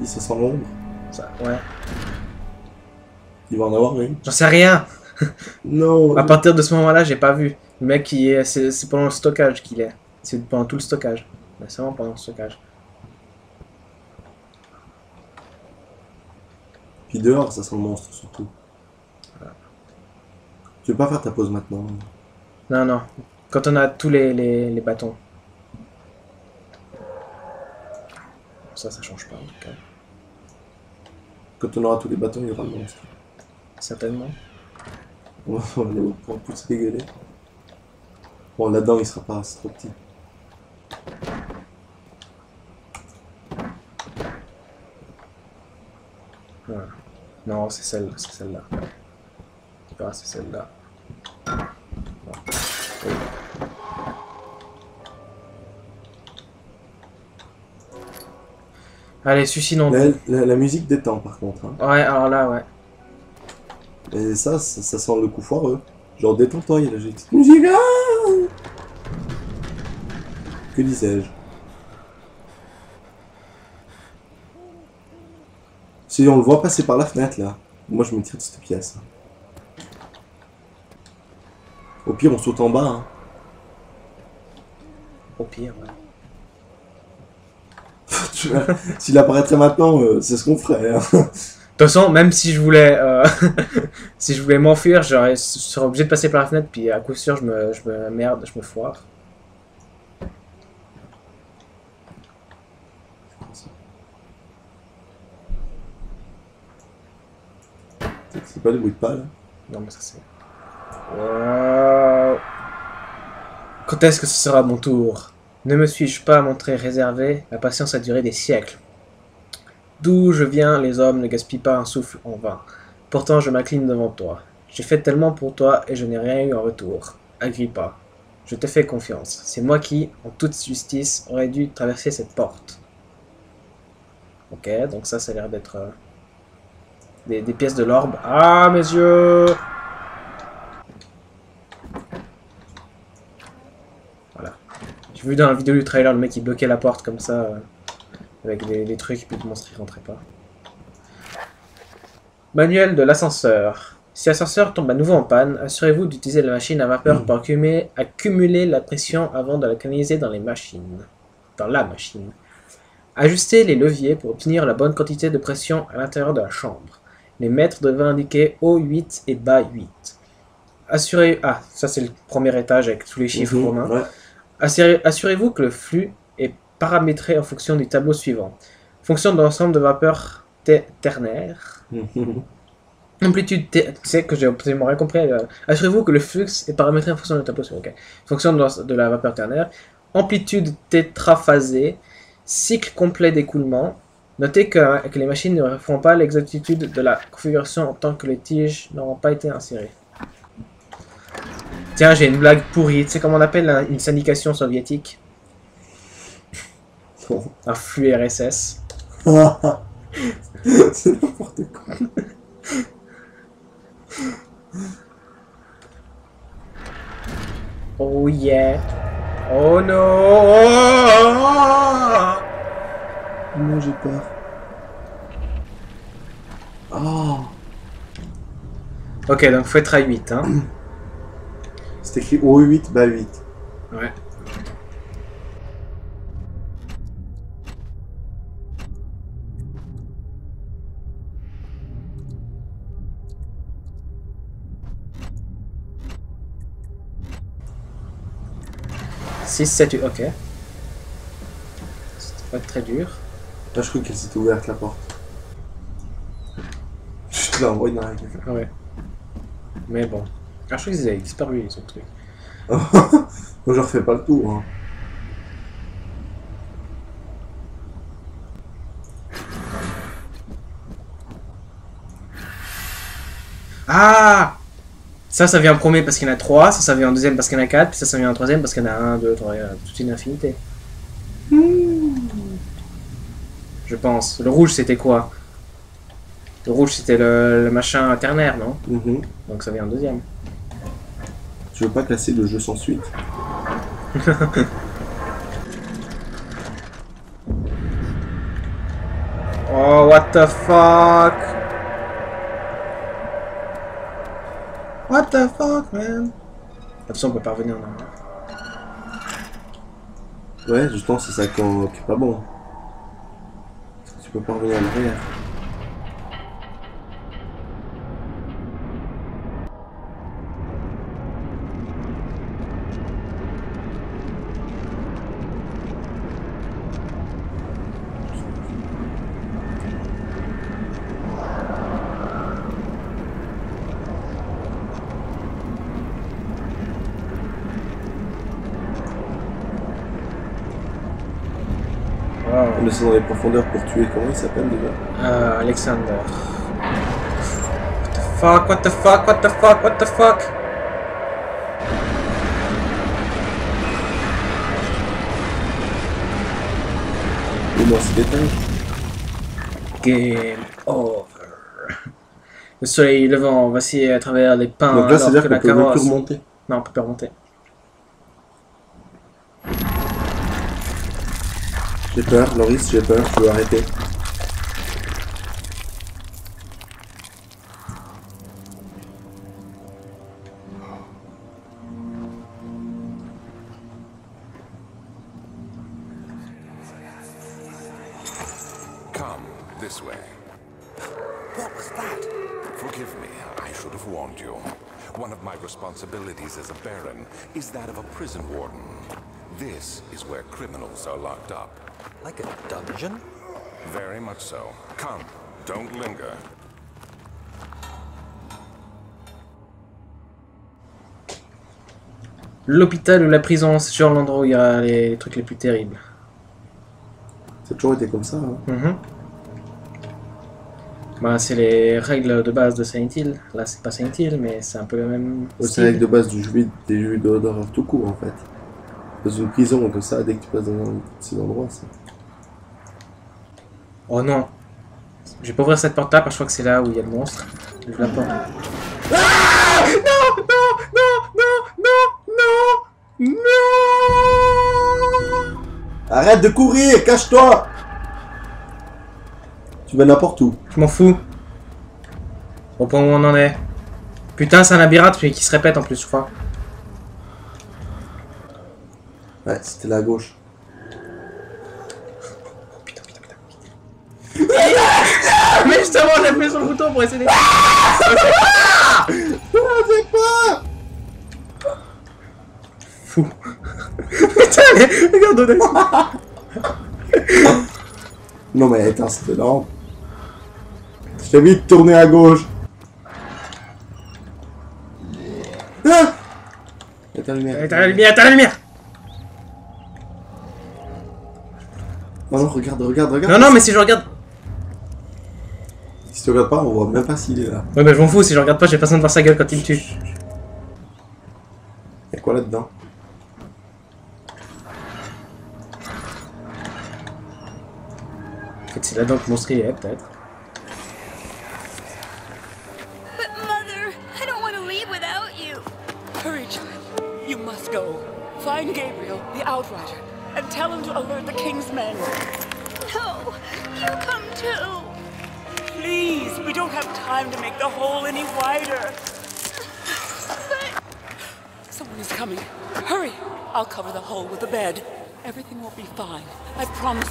dis ça sent l'ombre. Ça, ouais. Il va en avoir une. J'en sais rien. Non. À partir de ce moment-là, j'ai pas vu. Le mec qui est... C'est pendant le stockage qu'il est. C'est pendant tout le stockage. Mais c'est vraiment pendant le stockage. Puis dehors, ça sent le monstre surtout. Voilà. Tu veux pas faire ta pause maintenant? Non, non. Quand on a tous les bâtons. Ça change pas en tout cas. Quand on aura tous les bâtons, il y aura le monstre. Certainement. On va pouvoir tous rigoler. Bon, là-dedans, il sera pas, c'est trop petit. Voilà. Non, c'est celle-là. Ah, c'est celle-là. Bon. Oui. Allez, suicidons. La musique détend par contre. Hein. Ouais, alors là, ouais. Et ça sent le coup foireux. Genre détends-toi, il y a la musique. Que disais-je? Si on le voit passer par la fenêtre là, moi je me tire de cette pièce. Au pire, on saute en bas. Hein. Au pire, ouais. S'il apparaîtrait maintenant, c'est ce qu'on ferait. Hein. De toute façon, même si je voulais, si je voulais m'enfuir, je serais obligé de passer par la fenêtre, puis à coup sûr, je me foire. C'est pas le bruit de pas là. Non, mais ça c'est. Wow. Quand est-ce que ce sera mon tour? Ne me suis-je pas montré réservé? La patience a duré des siècles. D'où je viens, les hommes ne gaspillent pas un souffle en vain. Pourtant, je m'incline devant toi. J'ai fait tellement pour toi et je n'ai rien eu en retour. Agrippa, je te fais confiance. C'est moi qui, en toute justice, aurais dû traverser cette porte. Ok, donc ça a l'air d'être des pièces de l'orbe. Ah, mes yeux! Voilà. J'ai vu dans la vidéo du trailer le mec qui bloquait la porte comme ça. Avec les trucs, puis le monstre il rentrait pas. Manuel de l'ascenseur. Si l'ascenseur tombe à nouveau en panne, assurez-vous d'utiliser la machine à vapeur pour accumuler la pression avant de la canaliser dans les machines. Dans la machine. Ajustez les leviers pour obtenir la bonne quantité de pression à l'intérieur de la chambre. Les mètres devraient indiquer haut 8 et bas 8. Assurez... Ah, ça c'est le premier étage avec tous les chiffres romains. Ouais. Assurez-vous que le flux est paramétré en fonction du tableau suivant. Fonction de l'ensemble de vapeur ternaire. Amplitude tu sais que j'ai absolument rien compris. Assurez-vous que le flux est paramétré en fonction du tableau suivant. Okay. Fonction de la vapeur ternaire. Amplitude tétraphasée. Cycle complet d'écoulement. Notez que les machines ne refont pas l'exactitude de la configuration en tant que les tiges n'auront pas été insérées. Tiens, j'ai une blague pourrie. Tu sais comment on appelle une syndication soviétique? Un flux RSS. C'est n'importe quoi. Oh yeah. Oh no. Non, j'ai peur. Oh. Ok, donc faut être à 8, hein. C'est écrit O8, bas 8. Ouais. Six, 7, 8, ok. Ça va être très dur. Là, je crois qu'elle s'était ouverte la porte. Je te l'ai envoyé dans la gueule. Ouais. Mais bon. Ah, je crois qu'ils avaient disparu, ils ont truc. Moi, je refais pas le tour. Hein. Ah! Ça vient en premier parce qu'il y en a 3, ça vient en deuxième parce qu'il y en a 4, puis ça vient en troisième parce qu'il y en a 1, 2, 3, toute une infinité. Je pense. Le rouge, c'était quoi? Le rouge, c'était le machin ternaire, non? Donc ça vient en deuxième. Je veux pas classer le jeu sans suite. Oh, what the fuck? What the fuck, man? Attention, on peut pas revenir en arrière. Ouais, justement, c'est ça qui est pas bon. Parce que tu peux pas revenir en arrière. On descend dans les profondeurs pour tuer. Comment il s'appelle déjà? Alexander. What the fuck, what the fuck, what the fuck, what the fuck? Dis-moi ces détails. Game over. Le soleil levant vacille à travers les pins. Donc là, alors c'est-à-dire que qu'on la peut même plus carrosse... remonter. Non, on peut plus remonter. J'ai peur, Loris, j'ai peur, je veux arrêter. Come this way. What was that? Forgive me, I should have warned you. One of my responsibilities as a baron is that of a prison warden. This is where criminals are locked up. Like a dungeon? Very much so. Come, don't linger. L'hôpital ou la prison, c'est toujours l'endroit où il y a les trucs les plus terribles. Ça a toujours été comme ça. Hein. Bah, c'est les règles de base de Silent Hill. Là, c'est pas Silent Hill, mais c'est un peu le même C'est style. la règle de base des jeux d'horreur tout court en fait. Dans une prison comme ça, dès que tu passes dans un petit endroit, ça. Oh non. Je vais pas ouvrir cette porte-là parce que je crois que c'est là où il y a le monstre. Je la porte. Ah non, non, non, non, non, non, non. Arrête de courir, cache-toi. Tu vas n'importe où. Je m'en fous. Au point où on en est. Putain, c'est un labyrinthe mais qui se répète en plus, je crois. Ouais, c'était la gauche. Putain, putain, putain. Mais justement, j'ai appuyé sur le bouton pour essayer de... J'ai peur. Fou. Putain, mais regarde, on est... Non mais attends, c'était énorme. Je t'ai vite tourner à gauche. Ah, éteins la lumière. Éteins la lumière, éteins la lumière. Oh non, regarde, regarde, regarde. Non, non, mais si je regarde... Si tu regardes pas, on voit même pas s'il est là. Ouais, mais je m'en fous, si je regarde pas, j'ai pas besoin de voir sa gueule quand il me tue. Y'a quoi là-dedans? En fait, c'est là-dedans que le monstre il est, peut-être. But Mother, I don't want to leave without you. Hurry, child. You must go. Find Gabriel, the Outrider, and tell him to alert the King's men. No, you come too. Please, we don't have time to make the hole any wider. But Someone is coming. Hurry! I'll cover the hole with a bed. Everything will be fine. I promise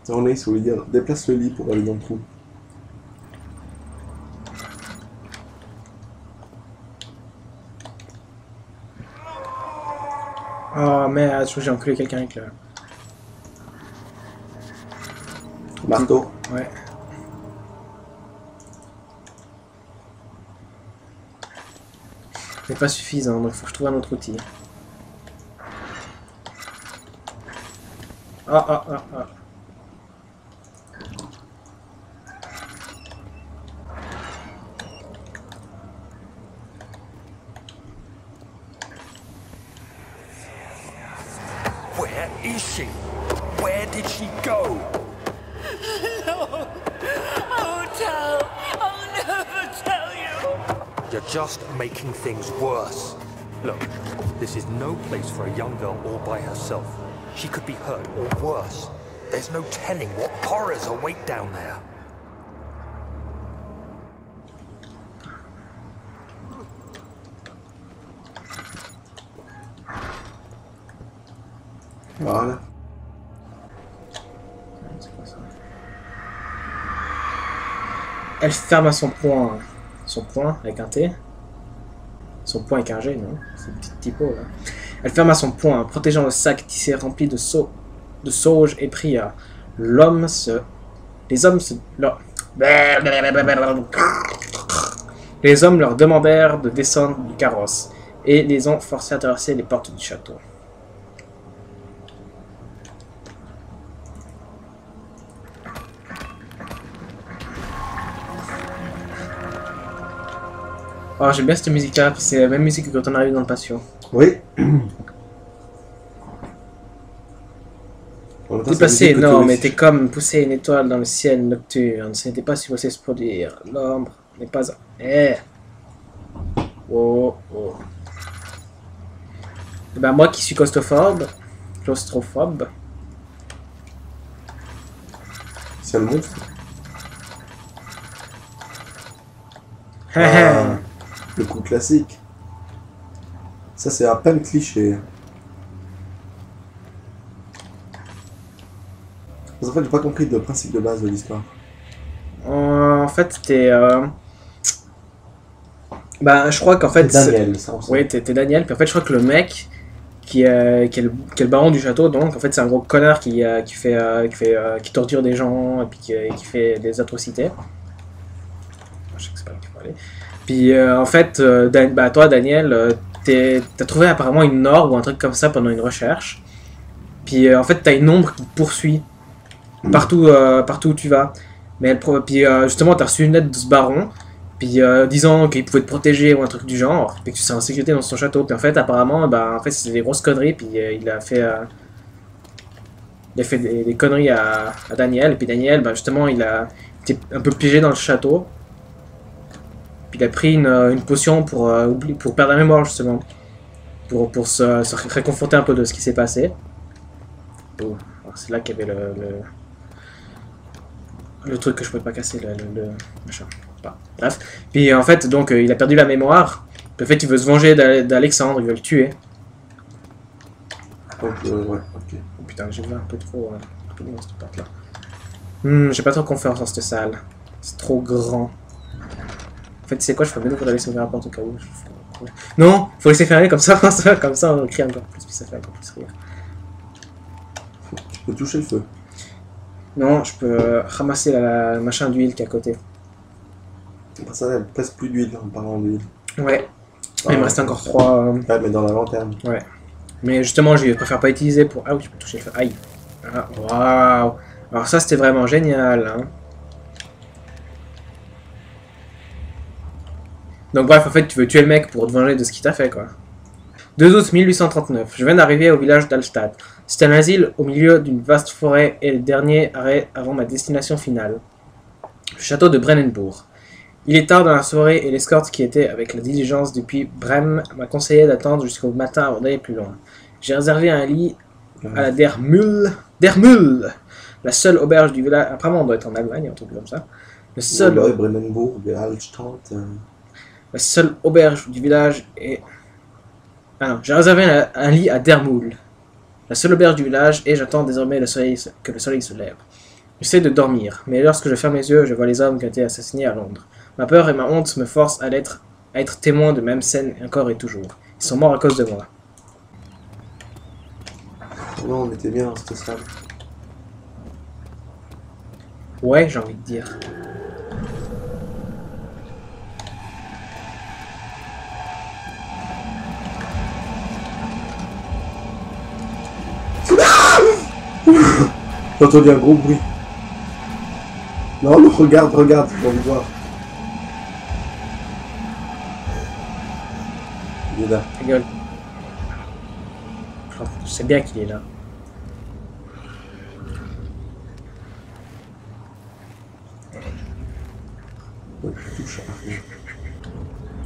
you. On est, il faut lui dire, déplace le lit pour aller dans le trou. Oh merde, je crois que j'ai enculé quelqu'un avec le... Marteau. Ouais. C'est pas suffisant, donc faut que je trouve un autre outil. Ah ah ah ah. Where is she? Where did she go? No! Oh, tell! I'll never tell you! You're just making things worse. Look, this is no place for a young girl all by herself. She could be hurt, or worse. There's no telling what horrors await down there. Voilà. Elle ferme à son poing. Son poing avec un T. Son poing avec un G, non? C'est une petite typo là. Elle ferme à son poing, protégeant le sac tissé rempli de sauge et pria. Les hommes se... Les hommes leur demandèrent de descendre du carrosse et les ont forcés à traverser les portes du château. Oh, j'aime bien cette musique-là, c'est la même musique que quand on arrive dans le patio. Oui. T'es passé, non, mais t'es comme pousser une étoile dans le ciel nocturne. Ce n'était pas supposé se produire. L'ombre n'est pas... Eh. Oh, oh. Et ben moi qui suis claustrophobe... C'est le monstre. Ah. Le coup classique. Ça, c'est à peine cliché. En fait, j'ai pas compris le principe de base de l'histoire. En fait, c'était... Bah, je crois qu'en fait... C'est Daniel, ça. Oui, t'es Daniel. Puis en fait, je crois que le mec qui est le baron du château, donc en fait, c'est un gros connard qui torture des gens et puis qui fait des atrocités. Je sais que c'est pas là qu'il faut aller. Puis en fait, bah, toi, Daniel, t'as trouvé apparemment une orbe ou un truc comme ça pendant une recherche. Puis en fait, t'as une ombre qui te poursuit partout où tu vas. Mais puis justement, t'as reçu une lettre de ce baron, puis disant qu'il pouvait te protéger ou un truc du genre, puis que tu serais en sécurité dans son château. Puis en fait, apparemment, bah, en fait, c'est des grosses conneries. Puis il a fait des conneries à Daniel. Et puis Daniel, bah, justement, il a été un peu piégé dans le château. Puis il a pris une potion pour perdre la mémoire, justement. Pour se réconforter un peu de ce qui s'est passé. Oh, c'est là qu'il y avait le truc que je pouvais pas casser, le machin. Bref. Puis en fait, donc, il a perdu la mémoire. Puis en fait, il veut se venger d'Alexandre, il veut le tuer. Donc, ouais, ok. Oh putain, j'ai vu un peu trop dans cette porte-là. J'ai pas trop confiance en cette salle. C'est trop grand. En fait, tu sais quoi, je ferais mieux de laisser ouvrir la porte au cas où. Non, faut laisser fermer comme ça, comme ça on crie encore plus, puis ça fait encore plus rire. Tu peux toucher le feu. Non, je peux ramasser la machin d'huile qui est à côté. Ça, il presque plus d'huile en parlant d'huile. Ouais. Il me reste encore 3. Ouais, mais dans la lanterne. Ouais. Mais justement, je préfère pas utiliser pour... Ah oui, je peux toucher le feu. Aïe. Ah, waouh. Alors ça, c'était vraiment génial. Hein. Donc bref, en fait, tu veux tuer le mec pour te venger de ce qu'il t'a fait, quoi. 2 août 1839. Je viens d'arriver au village d'Alstadt. C'est un asile au milieu d'une vaste forêt et le dernier arrêt avant ma destination finale. Le château de Brennenburg. Il est tard dans la soirée et l'escorte qui était avec la diligence depuis Brême m'a conseillé d'attendre jusqu'au matin avant d'aller plus loin. J'ai réservé un lit à la Der Mühl, la seule auberge du village. Apparemment, on doit être en Allemagne, un truc comme ça. Le seul. Ouais, Brennenburg, Altstadt. La seule auberge du village est. Ah non, j'ai réservé un lit à Der Mühl, la seule auberge du village, et j'attends désormais que le soleil se lève. J'essaie de dormir, mais lorsque je ferme les yeux, je vois les hommes qui ont été assassinés à Londres. Ma peur et ma honte me forcent à être témoin de même scène encore et toujours. Ils sont morts à cause de moi. Non, on était bien dans cette salle. Ouais, j'ai envie de dire. J'ai entendu un gros bruit. Non, non, regarde, j'ai envie de voir. Il est là. Ta gueule. Je sais bien qu'il est là. Ouais, tu touches.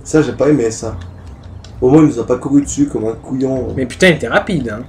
Ça, j'ai pas aimé ça. Au moins, il nous a pas couru dessus comme un couillon. Mais putain, il était rapide, hein.